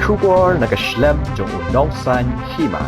Shubor nakaslem jong unongsan Hima.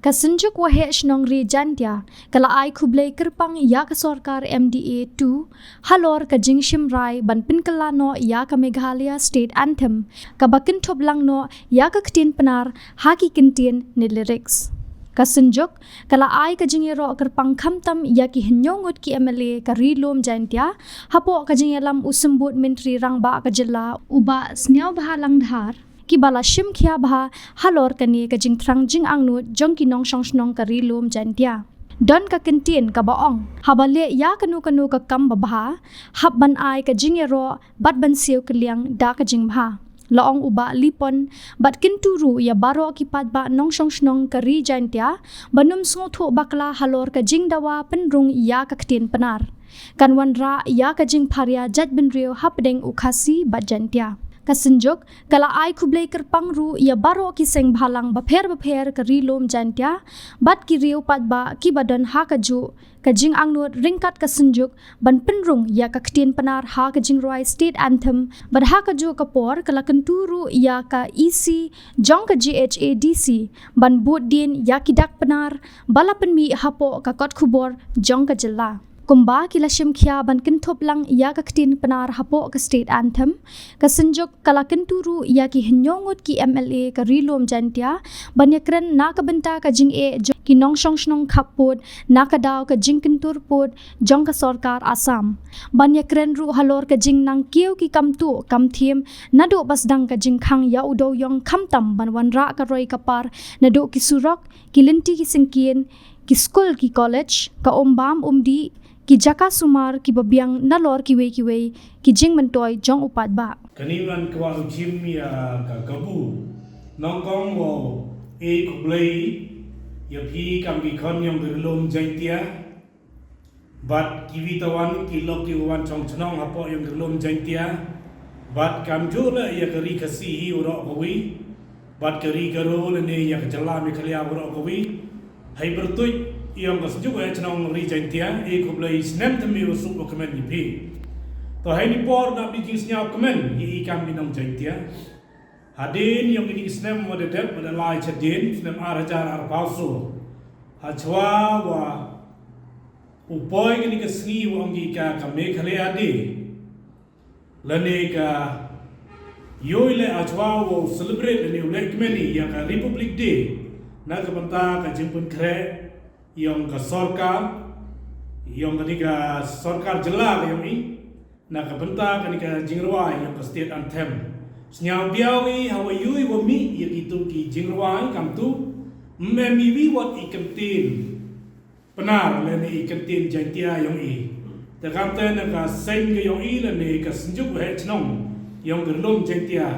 Synjuk Waheh Shnong Jaiñtia kala Khublei kerpang Iaka Sorkar MDA 2 halor ka jingshim rai ban pinkala no Iaka Meghalaya State Anthem kabakin thoblang no Iaka Ktien Pnar haki Ktien ni lyrics. Synjuk kala ka jingero kerpang khamtam Iaki hinyongut ki MLA ka rilom Jaiñtia hapo ka jingelam usembut menteri rangba ka jilla uba sniaw bahalang dhar ki bala shim khia bha halor kani ka jing thrang jing angnu jong ki nong Shnong kari lom Jaiñtia don ka Ktien ka baong habale ya kanu ka kam bha hab ban ka jingero bat ban siu kliang da ka jing bha laong uba lipon bat kinturu ya baro ki pat ba nong Shnong kari Jaiñtia banum sngo tho bakla halor ka jing dawa Pynrung Iaka Ktien Pnar kanwan ra Iaka jing pharia jat bin rio hapdeng ukhasi bat Jaiñtia. Synjuk kala Khublei kerpang ru ya baro ki seng bhalang bapher ka rilom Jaiñtia bat ki riu pat ba ki badan ha ka ju ka jing angnut ringkat Synjuk ban Pynrung ya ka Ktien Pnar ha ka jing roi state anthem bad ha ka ju ka por kala kenturu ya ka EC jong ka GHADC ban bud din ya ki dak Pnar bala penmi hapo ka kot khubor jong ka jilla kumba kila shim khia ban kinthop lang Iaka Ktien Pnar hapo ka state anthem Synjuk kala kenturu ya ki hinyongut ki MLA ka rilom Jaiñtia banyakren na ka benta ka jing ki nong Shnong khapod na ka daw ka jing kentur pod jong ka Sorkar Assam banyakren ru halor ka jing nang kiu ki kamtu kamthim nado basdang ka jing khang ya udo yong khamtam ban wanra ka roi kapar nado ki surok ki linti ki singkien ki school ki college ka ombam umdi ki jaka sumar ki babiang nalor ki wei ki jing mentoy jong upat ba kaniwan kwa uchim ya ka gabu nongkong wo Khublei ya phi kam ki khon yong rilom Jaiñtia bat ki witawan ki lok ki wan chong Shnong hapo yong rilom Jaiñtia bat kam jula ya kari kasi hi uro kawi bat kari garo le ne ya jalla mi khalia uro kawi hai bertuj yang Synjuk Shnong Jaiñtia Khublei snem temi usuk dokumen ni pi to hai ni por na bi jing snyap komen hi kam ni nong Jaiñtia hadin yang ini snem wada dep wada lai chadin snem arajar palsu hachwa wa upoy ni ka sni wa ngi ka Meghalaya di lane ka yoile achwa wo celebrate ni ule kmeni ya ka Republic Day na ka banta ka jimpun kre yang ka Sorkar yang ka Sorkar jela ka yang i na ka benta ka jingrwa yang ka state anthem snyang biawi hawa yui wa mi ya gitu ki jingrwa kam tu memi wi wat I Ktien Pnar le ni Ktien Jaiñtia yang i ta kam ta na ka seng ka yang i le ni ka Synjuk Shnong yang gerlom Jaiñtia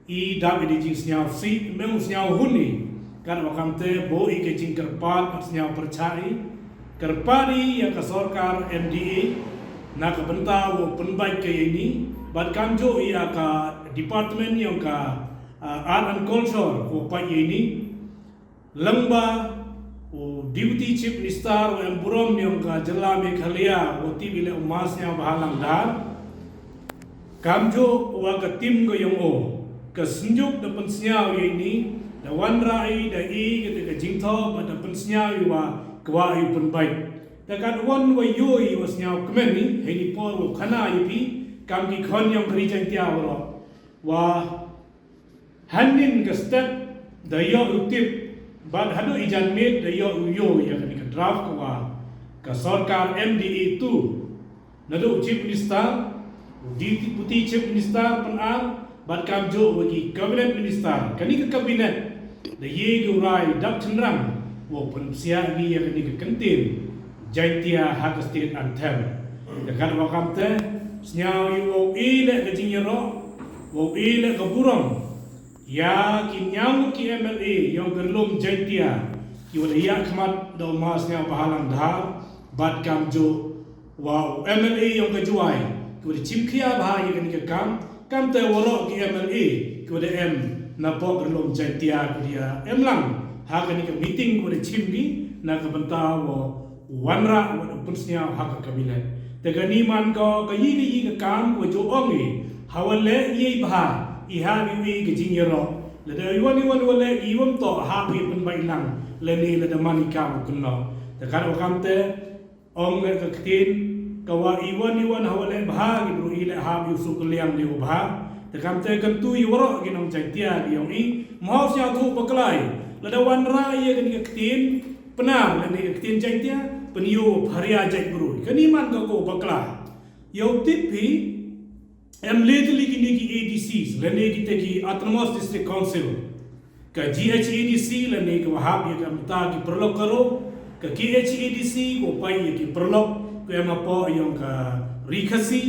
I da bi jing snyang si meng snyang huni kan wakam te bo I ke jing kerpat snyang percai kerpari yang ka Sorkar MDA na ka benta wo penbaik ke ini bat kanjo ia ka department yang ka art and culture ko pa ini lengba o deputy chief minister o emburom yang ka jela Meghalaya o tibile umasnya bahalang dar kamjo wa ka tim ko yang o ka Synjuk da pensnya ini da wan rai da I ka jingtho ba da pensnya wa kwa I penbaik da kan wan wa yoi was nyau kemeni heni por wo khana yipi kam ki khon yang kari Jaiñtia wa hanin ka step da yo utip bad hadu ijan met da yo uyo ya kan ka draft wa ka Sorkar MDA 2 nado chief minister deputy chief minister Pnar bad kam jo wagi cabinet minister kani ka cabinet da ye gurai dak chenrang wo pen sia gi ya kani ka Ktien Jaiñtia hak state anthem dekat wakam te snyau yo ile ke jingero wo ile ke burong ya ki nyang ki MLA yang gerlom Jaiñtia ki wala ya khmat do mas nya bahalang dhar bat kam jo wa MLA yang ke juai ki wala chimkhia bha ye kan ke kam te woro ki MLA ki wala em na po gerlom Jaiñtia ki dia em lang ha kan ke meeting ko de chimbi na ka banta wo wanra wa punsnya hak kabinet tegani man ko ka yi ka kam ko jo ongi hawale ye bha iha biwi ke jingero le de iwan le iwam to ha wi pen bai lang le ni le de mani kam kunno de kan okam te ong le ke tin kawa iwan hawale bha gi bru ile ha bi su kuliam le bha de kam te kan tu yoro gi nong Jaiñtia gi yong i mo sia thu baklai le de wan ra ye ke tin Pnar le ni Ktien Jaiñtia penyu bharia jai bru kani man ko bakla yo tipi lately ki ADCs le ne ki te ki Autonomous District Council ka GHADC le ne ko hab ye kam ta ki prolog karo ka KHADC ko pai ye ki prolog ko ma po yong ka rikhasi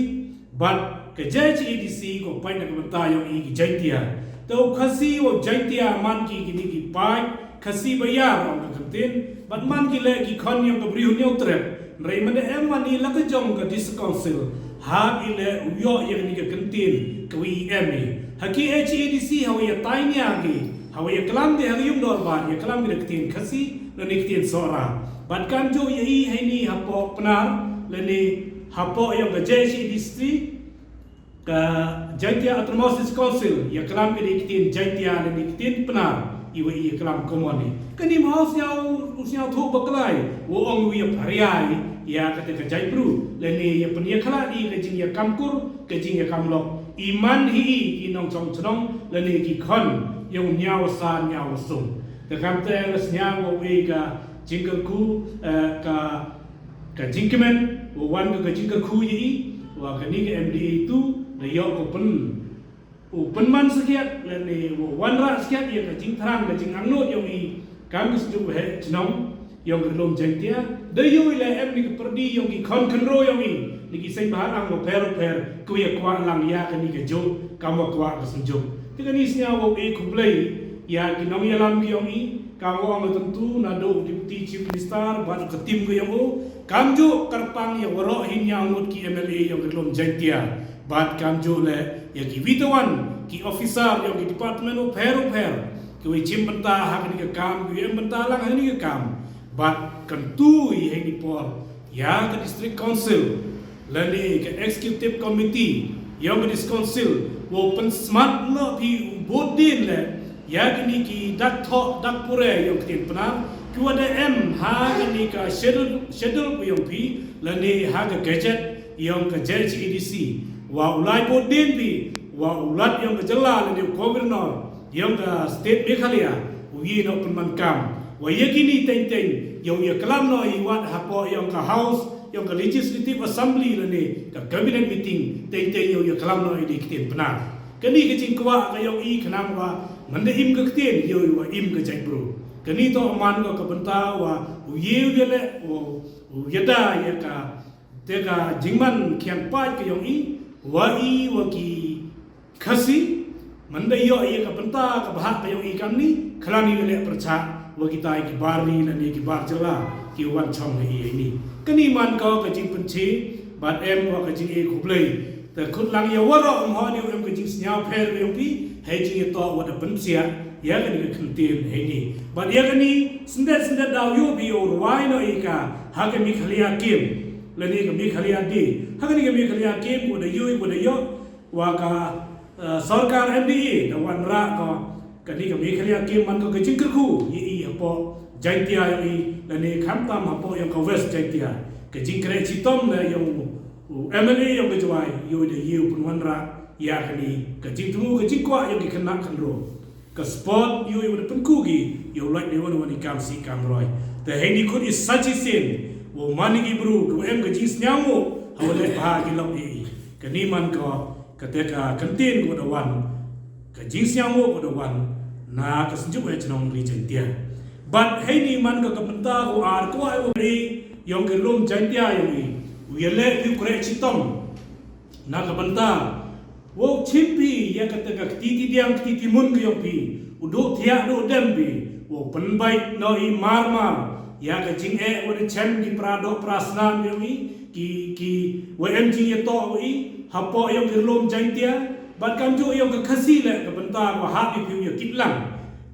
but ka GHADC ko pai na ka ta yong i ki Jaiñtia to khasi wo Jaiñtia man ki ki pai khasi bayar ong ka tin but man ki le ki khon yong ka briu nyau trep rei man em mani la ka jong ka dis council ha ile yo ye ni ka kantin ka wi em ni ha ki HADC ha ya tai nya ki ha ya klam de ha yum dor ba ya klam de kantin khasi le ni kantin sora but kan jo ye i hai ni ha po Pnar le ni ha po yong ka HADC ka Jaiñtia Autonomous Council ya klam de kantin Jaiñtia le ni kantin Pnar iwa iya kelam komoni kani mau siau thu baklai wo ong wi phariai ya kata ka jai pru le ni ya penia khala ni ke jing ya kamkur ke jing ya kamlok iman hi inong chong chnong le ni ki khon yong nyao sa nyao sum de kam te le snya wo wi ka jingkel ku ka jingkemen wo wan ka jingkel ku yi wa kani ke MDA tu le yo ko pen penman sekiat le ni wan ra sekiat ye ka jing thrang ka jing angnot yong i kam ki Synjuk Waheh Shnong yong relom Jaiñtia de yo le em ni perdi yong ki khon khnro yong i ni ki sei bahar ang per ku ye kwa lang ya ka ni ka jo kam wa kwa ka Synjuk ti ka ni snya wo e Khublei ya ki nong yalam ki yong i kam wa ang tentu na do deputy chief minister ba ka tim ko yong o kam jo karpang ye woro hin yang ngot ki MLA yong relom Jaiñtia bat kam jo le ya ki vitawan ki officer yang ki department of per ki we chim banta ha ni ka kam ki em banta lang ha ni ka kam but kan tu he ni por ya ka district council la ni ka executive committee yang dis council wo pen smart no pi bodin le ya ki ni ki dak tho dak pure yang ki Pnar ki wa de em ha ni ka schedule yang pi la ni ha ka gadget yang ka JHADC wa ulai bodin pi wa ulat yang kejela le governor yang ka state Meghalaya uyi no penman kam wa yakini teng yang ya kelam no i wat hapo yang ka house yang ka legislative assembly le ni ka cabinet meeting teng yang ya kelam no i di Ktien Pnar kani ke jing kwa ka yang i khnam wa mande im ka Ktien yo wa im ka jai bro kani to man ko ka banta wa uyi le o yada ya ka te ka jingman khian pa ka yang i wa ki khasi manda yo ye ka banta ka bhat pa yo i kam ni khlani le pracha wa kita ki bar ni na ni ki bar jala ki wan chong ni ni kani man ka ka jing punchi bat em wa ka jing e Khublei ta khut lang ya waro ho ni em ka jing snya pher yo pi he jing to wa da punsia ya ka ni ka khntin he ni bat ya ka ni sindet daw yo bi o wai no i ka ha ka mi khaliya kim le ni ka mi khaliya di ha ka ni ka mi khaliya kim ko da yo wa ka Sorkar MDA da wan ra ko kani ka Meghalaya kim man ko ka jingkel khu yi hapo Jaiñtia yi la ne kham tam hapo yang ka West Jaiñtia ka jingkre chitom la yang MLA yang ka jwai yo de yu pun wan ra ya kani ka jingtu ka jingkwa yang ki khanak khanro ka sport yo de pun ku gi yo like ne wan kam si kam roi the hendi khut is such a sin wo mani gi bru ko em ka jis nyamu hawle ba gi lok yi kani man ko ketika kantin ko da wan ka jing siang mo ko da wan na ka Synjuk Waheh Shnong ri Jaiñtia but hey ni man ka kapenta ko ar ko ai ri yong ke lom Jaiñtia yong i uyele pi kre chitom na kapenta wo chimpi ya ketika titi diang titi mun ko yong pi udo thia do dem pi wo penbai no i mar ya ka jing e wo de chem di prado prasnan yong i ki WMG ye to i hapo yang gerlom Jaiñtia bat kam jo yang ka khasi le ka banta ko ha pi ya kitlang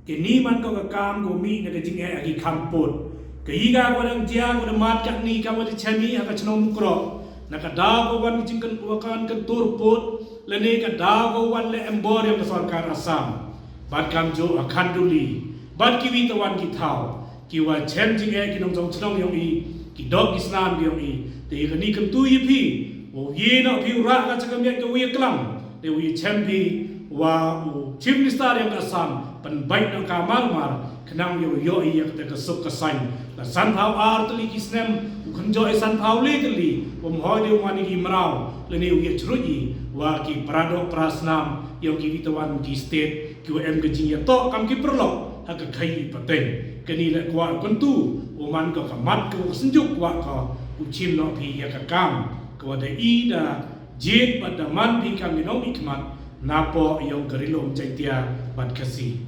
ke ni man ko ka kam ko mi na ka jing e agi kampot ke yiga ko dang jia ko mat kak ni ka mo chami ha ka chnom kro nakadawawan jingkan wakan kan turput lene kadawawan le embor yang Sorkar Assam bat kamjo akanduli bat kiwi tawan kitau kiwa chem jinge kinong jong chnong yong i ki dog isnan yong i te kani kan tu yipi wo ye no pi ra ka chakam ya ko ye klam te wi chem pi wa chief minister yang Assam pan baik no kamar mar kenang yo i yak te kasuk kasan la san phau ar tli kisnem kunjo e san phau le tli om hoi de wani ki mrau le ne wi chruji wa ki prado prasnam yo ki vitawan ki state ki em ke jing ya to kam ki perlo ha ka khai paten kani le kwa kuntu o man ko kamat ko Synjuk wa ko uchim no pi ya ka kam ko de i da jit pada man pi kam no ikmat napo yo garilom Jaiñtia bat kasi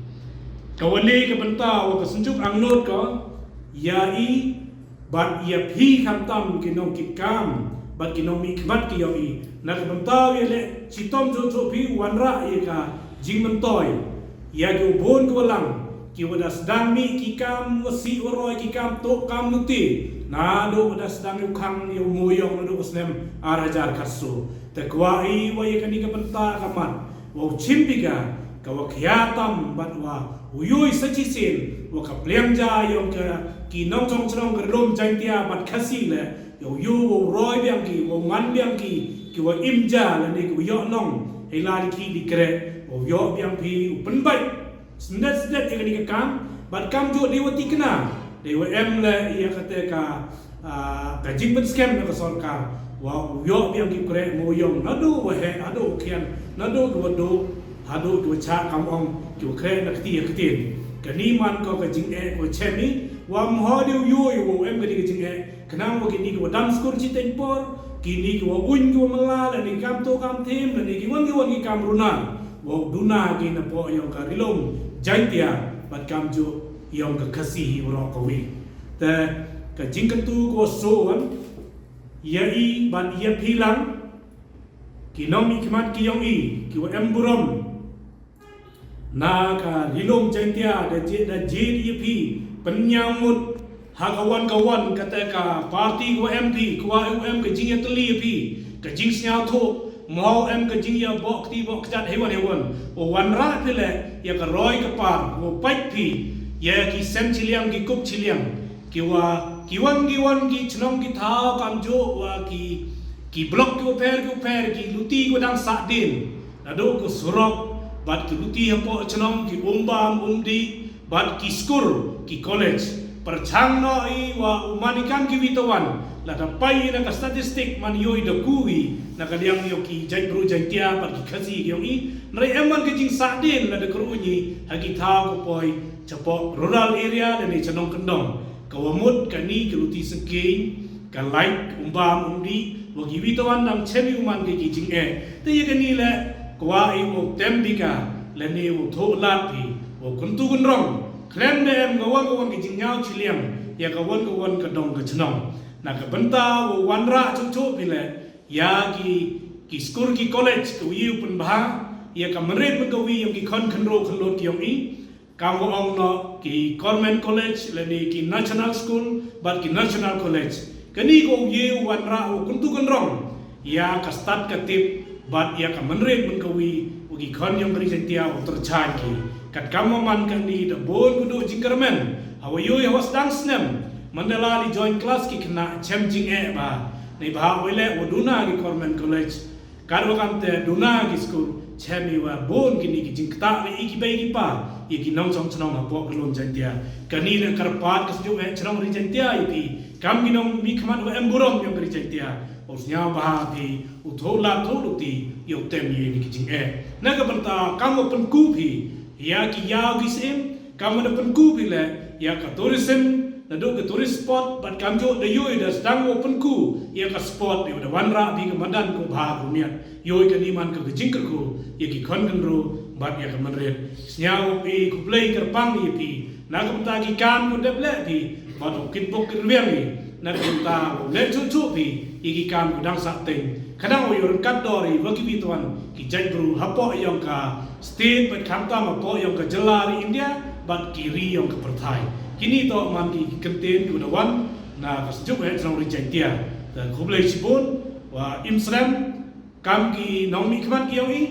kawali ke bentau ke Synjuk angnot ko ya i bat ya phi kham tam ke no ki kam bat ki no mi khmat ki yo i na ke bentau ye le chitom jo jo phi wan ra ye ka jing mentoi ya ke bon ko lang ki wada sedang mi ki kam wasi waroi ki kam to kam nuti na do wada sedang yu khang yu moyong do kusnem arajar kasu te kwa i wa ye kani ke benta kamat wa chimpiga kawa khiatam bat wa uyui sachisin wa ka plengja yong ka ki nong chong chong ka rom Jaiñtia bat khasi le yo yu wo roi biang ki wo man biang ki wa imja le ne ko yo nong hela ki dikre wo yo biang pi pen bai sendet ye kani ka kam bat kam jo dewati kena dewa em le ia kata ka jing ben scam na ka Sorkar wa yo biang ki kre mo yong nadu Waheh adu Ktien nadu ko do hadu ko cha kam ong ko kre na Ktien kani man ko ka jing e ko chemi wa mo de yo wo em kani ka jing e kana mo kini ko dam skor chi tempor kini ko un ko mala la ni kam to kam them la ni ki wan ki kam runa wa duna ki na po yo ka rilom Jaiñtia bat kam jo yong ka kasi ro ko wi te ka jing ka tu ko so wan ya i ban ya philang ki nom ikmat ki yong i ki wa em burom na ka rilom Jaiñtia da je ya phi penyamut ha kawan kata ka parti ko MP ko UM ke jing ya teli ya phi ka jing snyao tho mau em ke jing ya bok ti bok kat hewan o wan ra phile ya ka roi ka par o pai phi ya ki sem chiliam ki kup chiliam ki wan ki chnong ki thao kam jo wa ki blok ki per ki luti ko dang sa din ado ko surok bat ki luti hapo chnong ki umbam umdi bat ki skur ki college perchang no i wa umanikan ki witawan la da pai na ka statistic man yoi da kui na ka liang yo ki Jaiñtia bat ki khazi yo i nai eman ke jing sa din la da kruni hagi tha ko poi chapo rural area le ni Shnong kendong kawamut kani keluti seking ka like umbam umdi wa ki witawan nam chemi uman ke ki jing e te ye kani le kwa i wo tembika le ni wo tho lat pi wo kuntu kunrong klem de em gawan ki jing nyao chiliam ya gawan ka dong ka Shnong na ka benta wo wanra chu pi le ya ki skur ki college ko yu pun bha ya ka meret ko wi yang ki khon lo ki yong i kam wo ong no ki government college le ni ki national school bat ki national college kani ko yu wanra wo kuntu kunrong ya ka start ka tip bat ya ka meret ko wi ki khon yang kri Jaiñtia wo terchan ki kat kam man kan ni da bon kudu jingkermen hawa yu ya was dang snem mandala li join class ki kena chem jing e ba nei ba wele woduna ki government college karwa kamte duna ki school chemi wa bon ki ni ki jing ta ni ki bai ki pa ye ki nong chong chnong ha po klom Jaiñtia kani le karpat kas ju e chnong ri Jaiñtia i kam ki nong mi khman wa emburom yong ri Jaiñtia os nya ba pi u thola tholuti yo tem ye ni ki jing e na ka banta kam open ku phi ya ki yaw ki sim kam na pen ku phi le ya ka tourism na do ke tourist spot bat kam jo de yoi da sedang open ku ya ka spot de wanra bi ke madan ko bha ko miat yoi ka ni man ka jing ko ye ki khon kan ro bat ya ka manret snyao pi Khublei kerpang ye pi na ka ta ki kam ko de ble pi bat o kit bok ker wer ni na ka ta le chu pi ye ki kam ko dang sa teng kadang o yor kat dori wa ki tuan ki Jaibru hapo yang ka state bat kam ta ma po yang ka jelari India bat kiri yang ka perthai kini to man ki kenten ku dawan na ka Synjuk he Shnong ri Jaiñtia dan Khublei sibun wa Imsram kam ki nong mi khmat ki yong i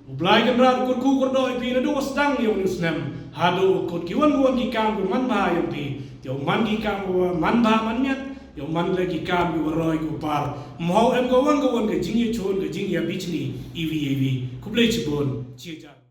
ublai kan rat kur ku kur doi pi na do stang yong Islam hado kur ki wan ki kam ku man ba yong pi yo man ki kam man ba man nyat yo man le ki kam ku roi ku par mo em go wan ke jing ye chon ke jing ya bichni evi Khublei chibon chia